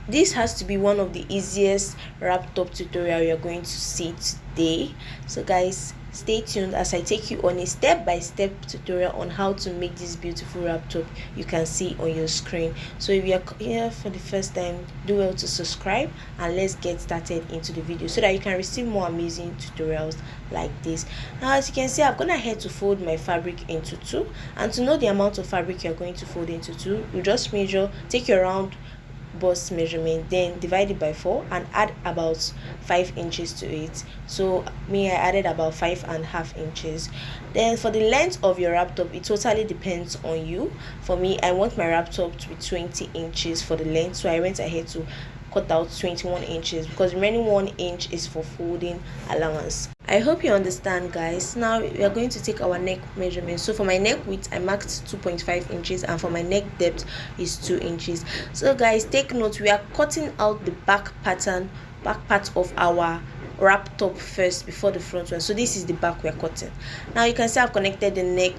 this has to be one of the easiest wrap top tutorial you're going to see today. So guys, stay tuned as I take you on a step-by-step tutorial on how to make this beautiful wrap top you can see on your screen. So if you're here for the first time, do well to subscribe, and let's get started into the video so that you can receive more amazing tutorials like this. Now, as you can see, I'm gonna head to fold my fabric into two, and to know the amount of fabric you're going to fold into two, you just measure, take your round bust measurement, then divide it by 4 and add about 5 inches to it. So me, I added about 5.5 inches. Then for the length of your wrap top, it totally depends on you. For me, I want my wrap top to be 20 inches for the length, so I went ahead to cut out 21 inches because remaining 1 inch is for folding allowance. I hope you understand, guys. Now we are going to take our neck measurement. So for my neck width, I marked 2.5 inches, and for my neck depth is 2 inches. So guys, take note, we are cutting out the back part of our wrap top first before the front one. So this is the back we are cutting. Now you can see I've connected the neck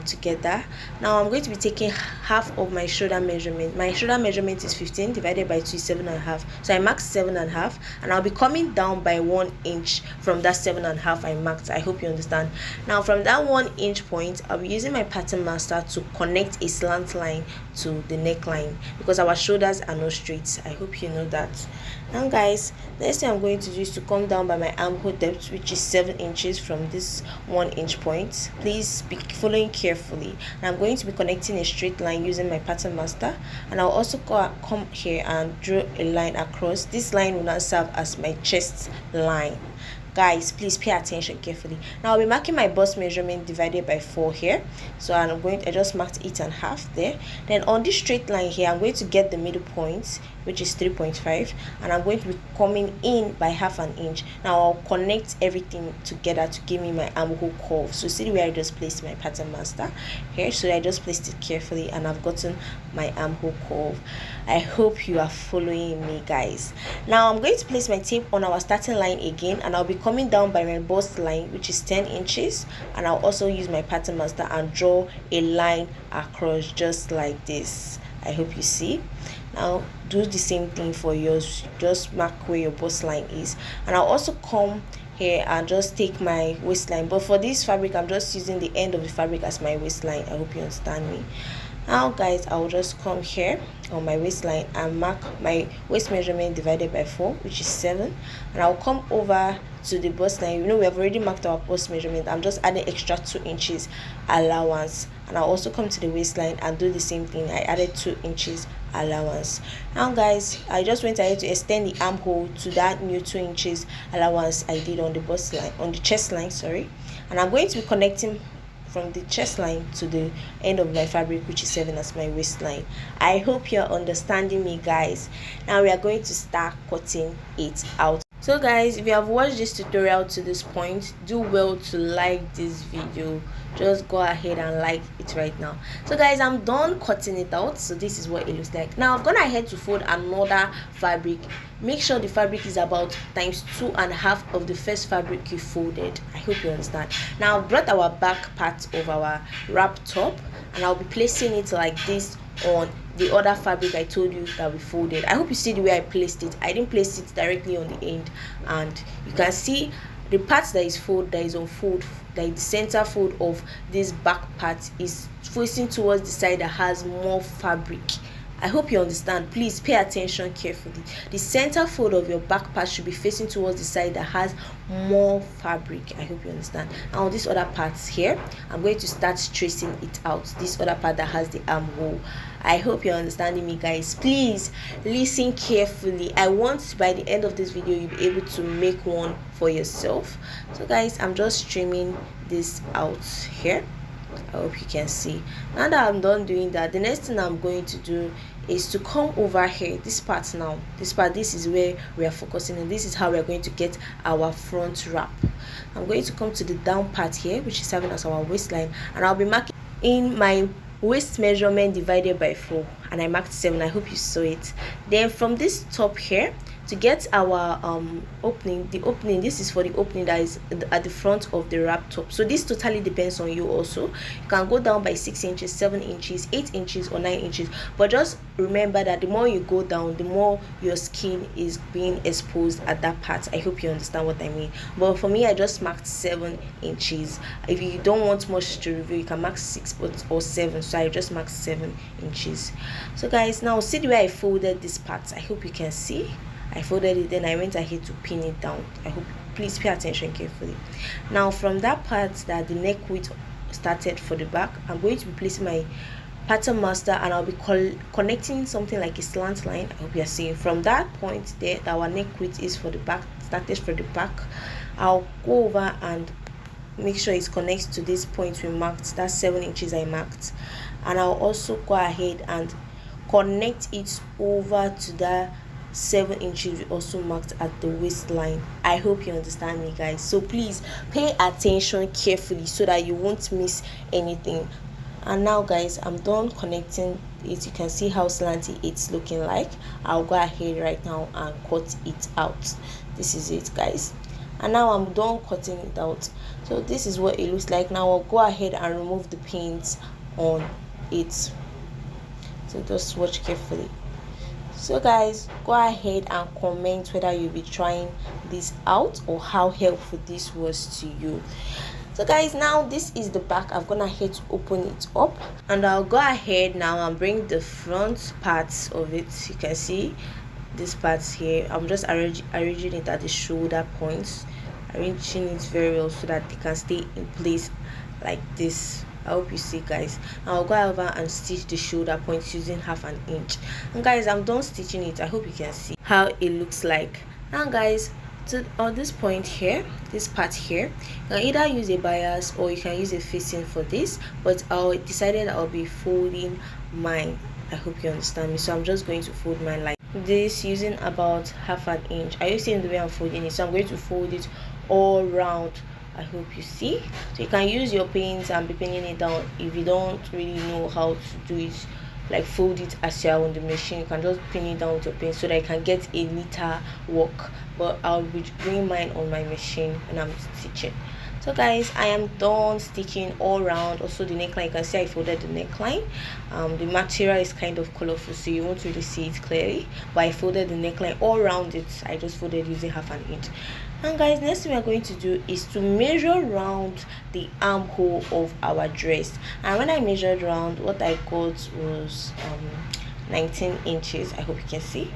together. Now I'm going to be taking half of my shoulder measurement. My shoulder measurement is 15 divided by 2 is 7.5. So I marked 7.5, and I'll be coming down by 1 inch from that 7.5 I marked. I hope you understand. Now from that 1 inch point, I'll be using my pattern master to connect a slant line to the neckline because our shoulders are not straight. I hope you know that. Now guys, next thing I'm going to do is to come down by my armhole depth, which is 7 inches from this 1 inch point. Please be following carefully. And I'm going to be connecting a straight line using my pattern master, and I'll also come here and draw a line across. This line will now serve as my chest line. Guys, please pay attention carefully. Now I'll be marking my bust measurement divided by 4 here. So I just marked 8.5 there. Then on this straight line here, I'm going to get the middle point, which is 3.5, and I'm going to be coming in by half an inch. Now I'll connect everything together to give me my armhole curve. So see where I just placed my pattern master here. So I just placed it carefully, and I've gotten my armhole curve. I hope you are following me, guys. Now I'm going to place my tape on our starting line again, and I'll be coming down by my bust line, which is 10 inches, and I'll also use my pattern master and draw a line across just like this. I hope you see. Now do the same thing for yours. Just mark where your bust line is, and I'll also come here and just take my waistline. But for this fabric, I'm just using the end of the fabric as my waistline. I hope you understand me. Now guys, I'll just come here on my waistline and mark my waist measurement divided by 4, which is 7, and I'll come over to the bust line. You know, we have already marked our bust measurement. I'm just adding extra 2 inches allowance, and I'll also come to the waistline and do the same thing. I added 2 inches allowance. Now guys, I just went ahead to extend the armhole to that new 2 inches allowance I did on the bust line, on the chest line, sorry, and I'm going to be connecting from the chest line to the end of my fabric, which is 7 as my waistline. I hope you're understanding me, guys. Now we are going to start cutting it out. So guys, if you have watched this tutorial to this point, do well to like this video. Just go ahead and like it right now. So guys, I'm done cutting it out. So this is what it looks like. Now I'm gonna head to fold another fabric. Make sure the fabric is about times 2.5 of the first fabric you folded. I hope you understand. Now I've brought our back part of our wrap top, and I'll be placing it like this on the other fabric I told you that we folded. I hope you see the way I placed it. I didn't place it directly on the end, and you can see the part that is on fold, like the center fold of this back part is facing towards the side that has more fabric. I hope you understand. Please pay attention carefully. The center fold of your back part should be facing towards the side that has more fabric. I hope you understand. And on this other parts here, I'm going to start tracing it out. This other part that has the armhole. I hope you're understanding me, guys. Please listen carefully. I want by the end of this video you'll be able to make one for yourself. So guys, I'm just trimming this out here. I hope you can see. Now that I'm done doing that, the next thing I'm going to do is to come over here, this part. Now this is where we are focusing, and this is how we are going to get our front wrap. I'm going to come to the down part here, which is serving as our waistline, and I'll be marking in my waist measurement divided by 4, and I marked 7. I hope you saw it. Then from this top here, to get our opening, the opening, this is for the opening that is at the front of the wrap top. So this totally depends on you. Also, you can go down by 6 inches, 7 inches, 8 inches, or 9 inches, but just remember that the more you go down, the more your skin is being exposed at that part. I hope you understand what I mean. But for me, I just marked 7 inches. If you don't want much to reveal, you can mark 6 or 7. So I just marked 7 inches. So guys, now see the way I folded this part. I hope you can see. I folded it, then I went ahead to pin it down. I hope, please pay attention carefully. Now from that part that the neck width started for the back, I'm going to be placing my pattern master, and I'll be connecting something like a slant line. I hope you're seeing from that point there that our neck width is for the back, started for the back. I'll go over and make sure it connects to this point we marked, that's 7 inches I marked, and I'll also go ahead and connect it over to that 7 inches we also marked at the waistline. I hope you understand me, guys. So please pay attention carefully so that you won't miss anything. And now guys, I'm done connecting it. You can see how slanty it's looking like. I'll go ahead right now and cut it out. This is it, guys, and now I'm done cutting it out. So this is what it looks like. Now I'll go ahead and remove the pins on it, so just watch carefully. So guys, go ahead and comment whether you'll be trying this out or how helpful this was to you. So guys, now this is the back. I'm gonna head to open it up, and I'll go ahead now and bring the front parts of it. You can see this parts here. I'm just arranging it at the shoulder points, arranging it very well so that they can stay in place like this. I hope you see, guys. I'll go over and stitch the shoulder points using 1/2 inch. And guys, I'm done stitching it. I hope you can see how it looks like. Now guys, on this point here, this part here, you can either use a bias or you can use a facing for this, but I decided I'll be folding mine. I hope you understand me. So I'm just going to fold mine like this using about 1/2 inch. Are you seeing the way I'm folding it? So I'm going to fold it all round. I hope you see. So you can use your pins and be pinning it down. If you don't really know how to do it, like fold it as you're on the machine, you can just pin it down with your pin so that I can get a neater work. But I'll be doing mine on my machine and I'm stitching. So guys, I am done stitching all around. Also the neckline, you can see I folded the neckline. The material is kind of colorful, so you won't really see it clearly, but I folded the neckline all around it. I just folded using 1/2 inch. And guys, next thing we are going to do is to measure round the armhole of our dress. And when I measured round, what I got was 19 inches. I hope you can see.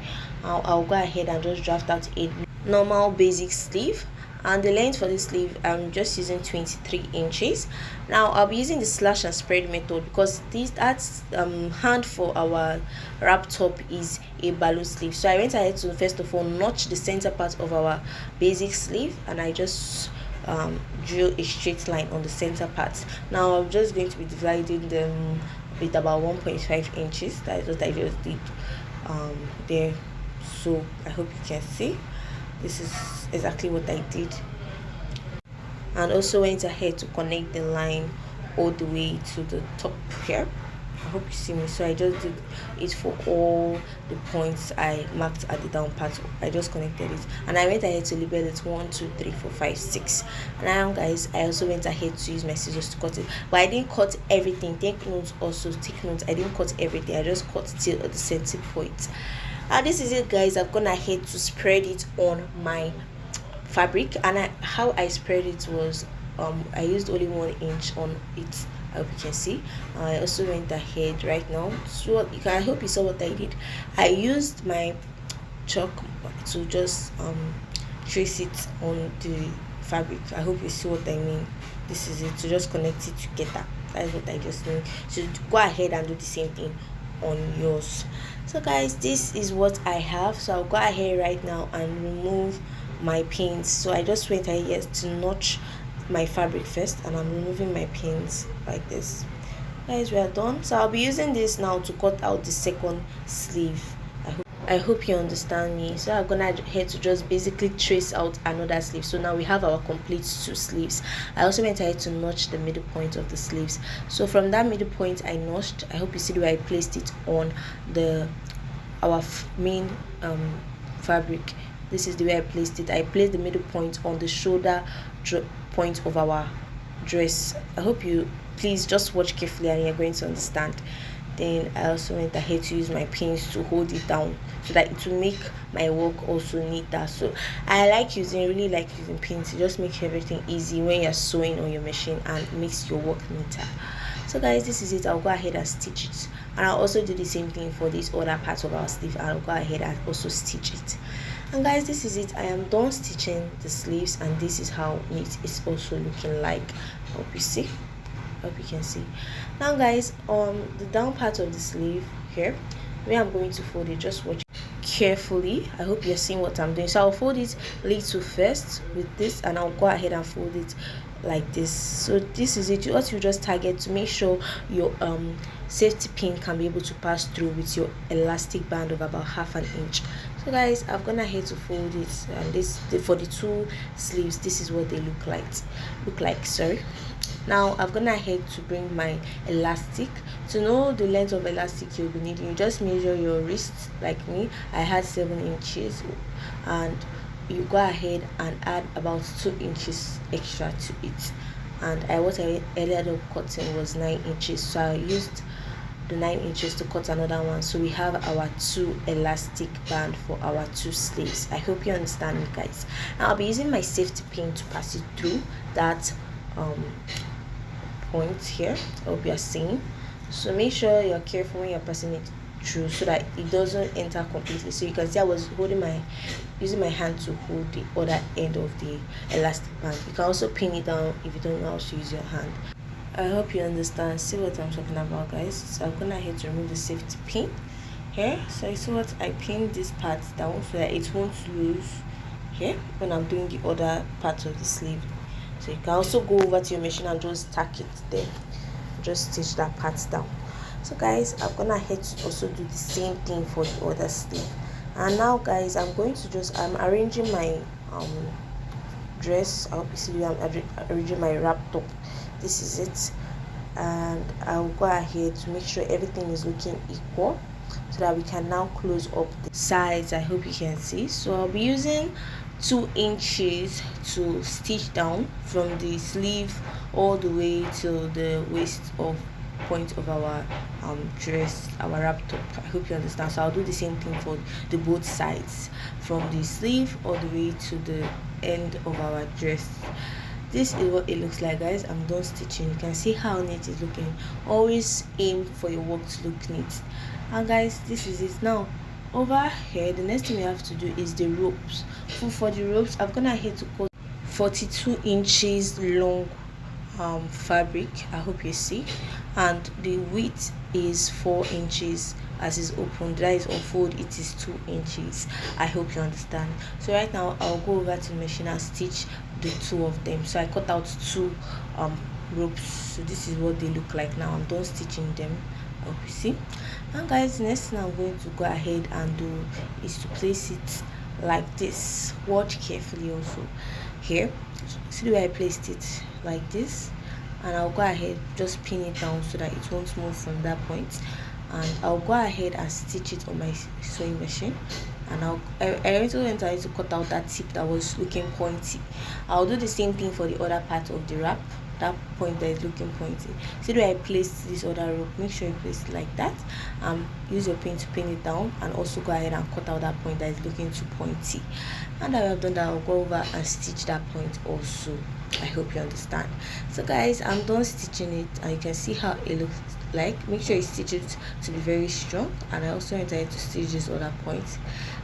I'll go ahead and just draft out a normal basic sleeve, and the length for the sleeve I'm just using 23 inches. Now I'll be using the slash and spread method because that's hand for our wrap top is a balloon sleeve. So I went ahead to first of all notch the center part of our basic sleeve, and I just drew a straight line on the center part. Now I'm just going to be dividing them with about 1.5 inches. That is what I just did there. So I hope you can see. This is exactly what I did, and also went ahead to connect the line all the way to the top here. I hope you see me. So I just did it for all the points I marked at the down part. I just connected it, and I went ahead to label it 1 2 3 4 5 6. And now guys, I also went ahead to use my scissors to cut it, but I didn't cut everything. Take notes, also take notes, I didn't cut everything. I just cut till the center point. And this is it, guys. I've gone ahead to spread it on my fabric, and how I spread it was I used only 1 inch on it. I hope you can see. I also went ahead right now, so I hope you saw what I did. I used my chalk to just trace it on the fabric. I hope you see what I mean. This is it, to just connect it together. That's what I just mean. So go ahead and do the same thing on yours. So guys, this is what I have. So I'll go ahead right now and remove my pins. So I just went ahead to notch my fabric first, and I'm removing my pins like this. Guys, we are done. So I'll be using this now to cut out the second sleeve. I hope you understand me. So I'm gonna head to just basically trace out another sleeve. So now we have our complete 2 sleeves. I also went ahead to notch the middle point of the sleeves. So from that middle point I notched. I hope you see the way I placed it on our main fabric. This is the way I placed it. I placed the middle point on the shoulder point of our dress. I hope you please just watch carefully and you're going to understand. Then I also went ahead to use my pins to hold it down so that it will make my work also neater. So I really like using pins. It just makes everything easy when you're sewing on your machine and makes your work neater. So guys, this is it. I'll go ahead and stitch it, and I'll also do the same thing for this other part of our sleeve. I'll go ahead and also stitch it. And guys, this is it. I am done stitching the sleeves, and this is how neat it's also looking like. Hope you see. Hope you can see. Now guys, on the down part of the sleeve here, where I'm going to fold it, just watch carefully. I hope you're seeing what I'm doing. So I'll fold it little first with this, and I'll go ahead and fold it like this. So this is it. What you just target to make sure your safety pin can be able to pass through with your elastic band of about 1/2 inch. So guys, I've gone ahead to fold it, and for the two sleeves, this is what they look like. Sorry. Now I've gone ahead to bring my elastic. To know the length of elastic you'll be needing, you just measure your wrist. Like me, I had 7 inches, and you go ahead and add about 2 inches extra to it. And what I ended up cutting was 9 inches, so I used the 9 inches to cut another one. So we have our 2 elastic band for our 2 sleeves. I hope you understand me, guys. Now I'll be using my safety pin to pass it through that point here. I hope you are seeing. So make sure you're careful when you're passing it through so that it doesn't enter completely. So you can see I was using my hand to hold the other end of the elastic band. You can also pin it down if you don't know how to use your hand. I hope you understand. See what I'm talking about, guys. So I'm gonna head to remove the safety pin here. So you see what I pinned this part down so that it won't lose here when I'm doing the other part of the sleeve. So you can also go over to your machine and just tack it there. Just stitch that part down. So guys, I'm gonna head to also do the same thing for the other sleeve. And now guys, I'm arranging my dress. I hope you see I'm arranging my wrap top. This is it, and I'll go ahead to make sure everything is looking equal so that we can now close up the sides. I hope you can see. So I'll be using 2 inches to stitch down from the sleeve all the way to the waist of point of our dress, our wrap top. I hope you understand. So I'll do the same thing for the both sides, from the sleeve all the way to the end of our dress. This is what it looks like, guys. I'm done stitching. You can see how neat it's looking. Always aim for your work to look neat. And guys, this is it. Now over here, the next thing we have to do is the ropes. For the ropes, I'm gonna head to cut 42 inches long fabric. I hope you see, and the width is 4 inches. As is open, that is unfold, it is 2 inches. I hope you understand. So right now I'll go over to the machine and stitch the 2 of them. So I cut out 2 ropes. So this is what they look like now. I'm done stitching them. I hope you see. And guys, the next thing I'm going to go ahead and do is to place it like this. Watch carefully also here. See the way I placed it like this, and I'll go ahead just pin it down so that it won't move from that point. And I'll go ahead and stitch it on my sewing machine. And I also went ahead to cut out that tip that was looking pointy. I'll do the same thing for the other part of the wrap, that point that is looking pointy. See the way I placed this other rope. Make sure you place it like that. Use your pin to pin it down, and also go ahead and cut out that point that is looking too pointy. And that I've done that, I'll go over and stitch that point also. I hope you understand. So guys, I'm done stitching it, and you can see how it looks like. Make sure you stitch it to be very strong, and I also intend to stitch this other point.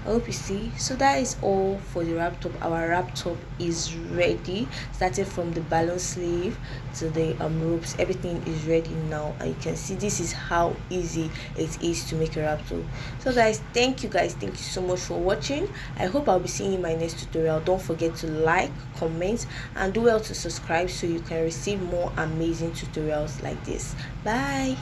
I hope you see. So that is all for the wrap top. Our wrap top is ready, starting from the balloon sleeve to the ropes. Everything is ready now, and you can see this is how easy it is to make a wrap top. So guys, thank you so much for watching. I hope I'll be seeing you in my next tutorial. Don't forget to like, comment, and do well to subscribe so you can receive more amazing tutorials like this. Bye.